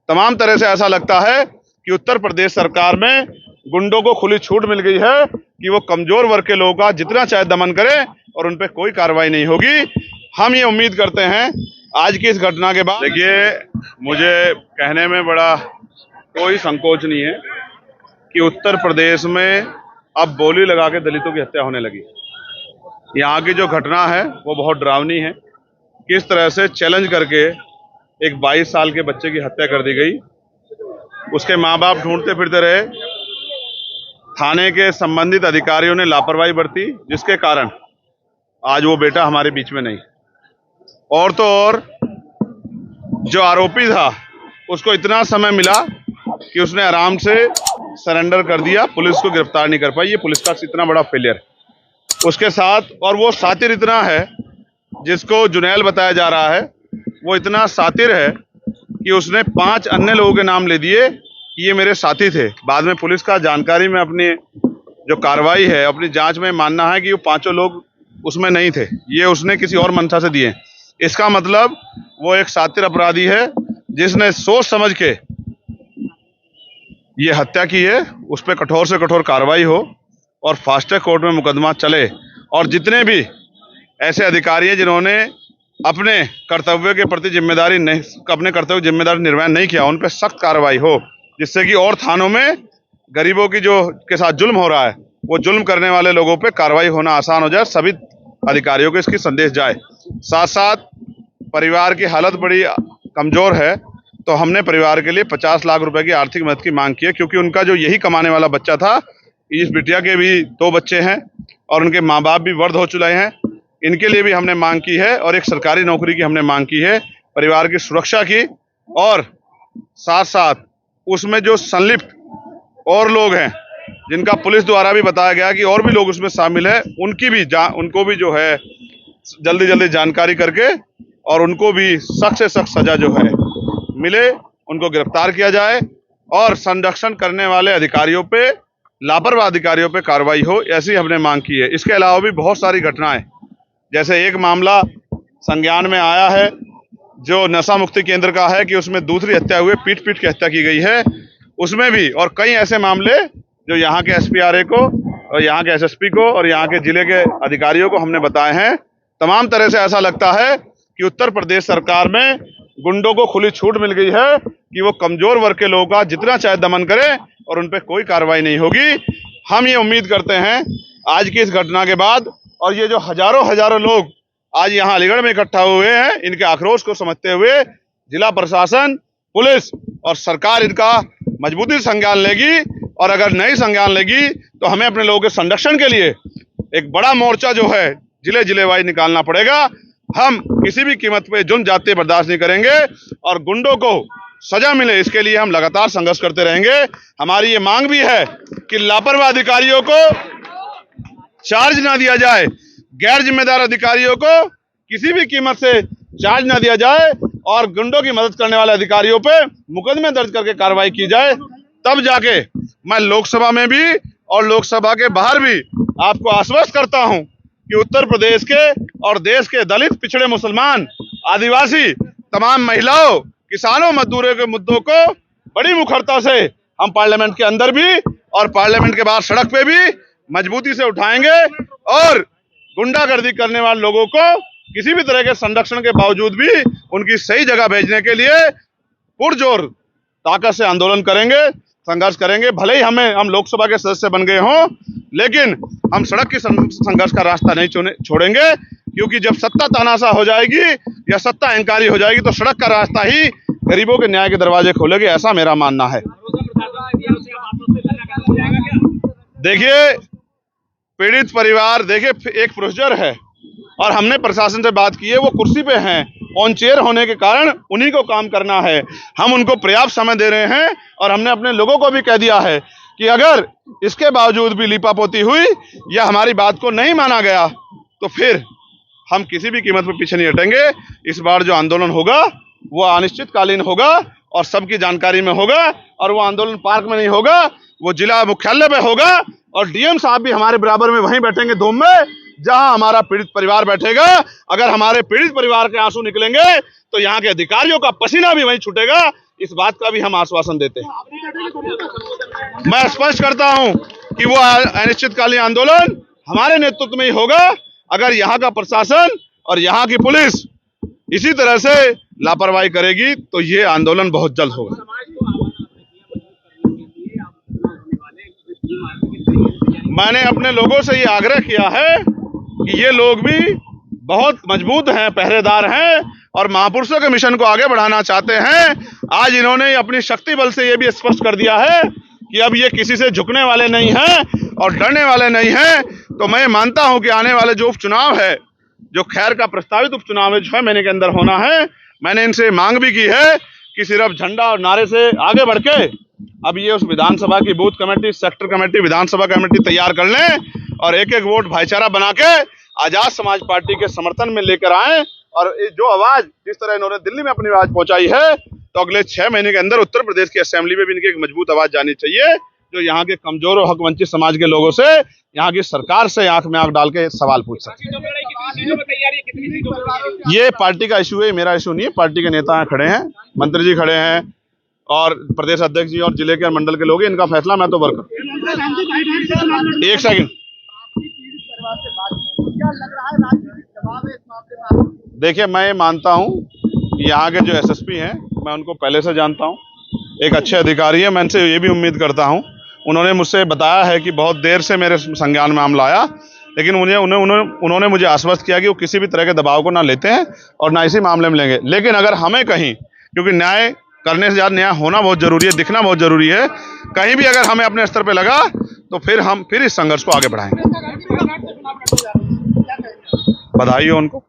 तमाम तरह से ऐसा लगता है कि उत्तर प्रदेश सरकार में गुंडों को खुली छूट मिल गई है कि वो कमजोर वर्ग के लोगों का जितना चाहे दमन करें और उन पर कोई कार्रवाई नहीं होगी। हम ये उम्मीद करते हैं आज की इस घटना के बाद, देखिए मुझे कहने में बड़ा कोई संकोच नहीं है कि उत्तर प्रदेश में अब बोली लगा के दलितों की हत्या होने लगी। यहाँ की जो घटना है वो बहुत डरावनी है। किस तरह से चैलेंज करके एक 22 साल के बच्चे की हत्या कर दी गई। उसके माँ बाप ढूंढते फिरते रहे, थाने के संबंधित अधिकारियों ने लापरवाही बरती, जिसके कारण आज वो बेटा हमारे बीच में नहीं। और तो और जो आरोपी था उसको इतना समय मिला कि उसने आराम से सरेंडर कर दिया, पुलिस को गिरफ्तार नहीं कर पाई। ये पुलिस का इतना बड़ा फेलियर उसके साथ। और वो सातिर इतना है, जिसको जुनैल बताया जा रहा है, वो इतना सातिर है कि उसने 5 अन्य लोगों के नाम ले दिए कि ये मेरे साथी थे। बाद में पुलिस का जानकारी में अपनी जो कार्रवाई है, अपनी जांच में मानना है कि वो 5 लोग उसमें नहीं थे, ये उसने किसी और मंशा से दिए। इसका मतलब वो एक सातिर अपराधी है जिसने सोच समझ के ये हत्या की है। उस पर कठोर से कठोर कार्रवाई हो और फास्ट ट्रैक कोर्ट में मुकदमा चले, और जितने भी ऐसे अधिकारी हैं जिन्होंने अपने कर्तव्य के प्रति जिम्मेदारी निर्वहन नहीं किया, उन पर सख्त कार्रवाई हो, जिससे कि और थानों में गरीबों की जो के साथ जुल्म हो रहा है, वो जुल्म करने वाले लोगों पे कार्रवाई होना आसान हो जाए। सभी अधिकारियों को इसकी संदेश जाए। साथ साथ परिवार की हालत बड़ी कमजोर है, तो हमने परिवार के लिए 50 लाख रुपए की आर्थिक मदद की मांग की है, क्योंकि उनका जो यही कमाने वाला बच्चा था। इस बिटिया के भी 2 बच्चे हैं और उनके माँ बाप भी वृद्ध हो चुके हैं। इनके लिए भी हमने मांग की है और एक सरकारी नौकरी की हमने मांग की है, परिवार की सुरक्षा की। और साथ साथ उसमें जो संलिप्त और लोग हैं, जिनका पुलिस द्वारा भी बताया गया कि और भी लोग उसमें शामिल है, उनको भी जो है जल्दी जानकारी करके और उनको भी सख्त से सख्त सजा जो है मिले, उनको गिरफ्तार किया जाए और संरक्षण करने वाले अधिकारियों पे, लापरवाह अधिकारियों पे कार्रवाई हो, ऐसी हमने मांग की है। इसके अलावा भी बहुत सारी घटनाएं, जैसे एक मामला संज्ञान में आया है जो नशा मुक्ति केंद्र का है कि उसमें दूसरी हत्या हुई, पीट के हत्या की गई है, उसमें भी। और कई ऐसे मामले जो यहाँ के SPRA को और यहाँ के SSP को और यहाँ के जिले के अधिकारियों को हमने बताए हैं। तमाम तरह से ऐसा लगता है कि उत्तर प्रदेश सरकार में गुंडों को खुली छूट मिल गई है कि वो कमजोर वर्ग के लोगों का जितना चाहे दमन करें और उन पर कोई कार्रवाई नहीं होगी। हम ये उम्मीद करते हैं आज की इस घटना के बाद, और ये जो हजारों लोग आज यहाँ अलीगढ़ में इकट्ठा हुए हैं, इनके आक्रोश को समझते हुए जिला प्रशासन, पुलिस और सरकार इनका मजबूती से संज्ञान लेगी। और अगर नहीं संज्ञान लेगी तो हमें अपने लोगों के संरक्षण के लिए एक बड़ा मोर्चा जो है जिले वाइज निकालना पड़ेगा। हम किसी भी कीमत पे जुल्म जाते बर्दाश्त नहीं करेंगे और गुंडों को सजा मिले, इसके लिए हम लगातार संघर्ष करते रहेंगे। हमारी ये मांग भी है कि लापरवाह अधिकारियों को चार्ज ना दिया जाए, गैर जिम्मेदार अधिकारियों को किसी भी कीमत से चार्ज ना दिया जाए और गुंडों की मदद करने वाले अधिकारियों पे मुकदमे दर्ज करके कार्रवाई की जाए। तब जाके मैं लोकसभा में भी और लोकसभा के बाहर भी आपको आश्वस्त करता हूं कि उत्तर प्रदेश के और देश के दलित, पिछड़े, मुसलमान, आदिवासी, तमाम महिलाओं, किसानों, मजदूरों के मुद्दों को बड़ी मुखरता से हम पार्लियामेंट के अंदर भी और पार्लियामेंट के बाहर सड़क पे भी मजबूती से उठाएंगे और गुंडागर्दी करने वाले लोगों को किसी भी तरह के संरक्षण के बावजूद भी उनकी सही जगह भेजने के लिए पुरजोर ताकत से आंदोलन करेंगे, संघर्ष करेंगे। भले ही हम लोकसभा के सदस्य बन गए हों, लेकिन हम सड़क की संघर्ष का रास्ता नहीं छोड़ेंगे, क्योंकि जब सत्ता तानाशाह हो जाएगी या सत्ता अहंकारी हो जाएगी तो सड़क का रास्ता ही गरीबों के न्याय के दरवाजे खोलेगी, ऐसा मेरा मानना है। देखिए, पीड़ित परिवार, देखिए एक प्रोसीजर है और हमने प्रशासन से बात की है, वो कुर्सी पे हैं, ऑन चेयर होने के कारण उन्हीं को काम करना है। हम उनको पर्याप्त समय दे रहे हैं और हमने अपने लोगों को भी कह दिया है कि अगर इसके बावजूद भी लीपापोती हुई या हमारी बात को नहीं माना गया तो फिर हम किसी भी कीमत पर पीछे नहीं हटेंगे। इस बार जो आंदोलन होगा वो अनिश्चितकालीन होगा और सबकी जानकारी में होगा, और वो आंदोलन पार्क में नहीं होगा, वो जिला मुख्यालय पे होगा और DM साहब भी हमारे बराबर में वहीं बैठेंगे धूम में, जहां हमारा पीड़ित परिवार बैठेगा। अगर हमारे पीड़ित परिवार के आंसू निकलेंगे तो यहाँ के अधिकारियों का पसीना भी वहीं छूटेगा। इस बात का भी हम आश्वासन देते हैं। मैं स्पष्ट करता हूं कि वो अनिश्चितकालीन आंदोलन हमारे नेतृत्व में ही होगा। अगर यहाँ का प्रशासन और यहाँ की पुलिस इसी तरह से लापरवाही करेगी तो ये आंदोलन बहुत जल्द होगा। मैंने अपने लोगों से ये आग्रह किया है कि ये लोग भी बहुत मजबूत हैं, पहरेदार हैं और महापुरुषों के मिशन को आगे बढ़ाना चाहते हैं। आज इन्होंने अपनी शक्ति बल से ये भी स्पष्ट कर दिया है कि अब ये किसी से झुकने वाले नहीं हैं और डरने वाले नहीं हैं। तो मैं मानता हूं कि आने वाले जो उपचुनाव है, जो खैर का प्रस्तावित उपचुनाव है, 6 महीने के अंदर होना है, मैंने इनसे मांग भी की है कि सिर्फ झंडा और नारे से आगे बढ़ के अब ये उस विधानसभा की बूथ कमेटी, सेक्टर कमेटी, विधानसभा कमेटी तैयार कर लें और एक एक वोट भाईचारा बना के आजाद समाज पार्टी के समर्थन में लेकर आए। और जो आवाज जिस तरह इन्होंने दिल्ली में अपनी आवाज पहुंचाई है, तो अगले 6 महीने के अंदर उत्तर प्रदेश की असेंबली में भी इनकी एक मजबूत आवाज जानी चाहिए, जो यहाँ के कमजोर और हक वंचित समाज के लोगों से, यहाँ की सरकार से आंख में आंख डाल के सवाल पूछ सके। ये पार्टी का इशू है, मेरा इशू नहीं है। पार्टी के नेता खड़े हैं, मंत्री जी खड़े हैं और प्रदेश अध्यक्ष जी और जिले के मंडल के लोग हैं। इनका फैसला, मैं तो वर्कर। एक सेकंड, देखिए, मैं मानता हूं कि यहाँ के जो एसएसपी हैं, मैं उनको पहले से जानता हूं, एक अच्छे अधिकारी है। मैं इनसे ये भी उम्मीद करता हूं, उन्होंने मुझसे बताया है कि बहुत देर से मेरे संज्ञान में मामला आया, लेकिन उन्होंने मुझे आश्वस्त किया कि वो किसी भी तरह के दबाव को ना लेते हैं और ना इसी मामले में लेंगे। लेकिन अगर हमें कहीं, क्योंकि न्याय करने से ज्यादा न्याय होना बहुत जरूरी है, दिखना बहुत जरूरी है, कहीं भी अगर हमें अपने स्तर पे लगा तो फिर हम इस संघर्ष को आगे बढ़ाएंगे। बधाई हो उनको।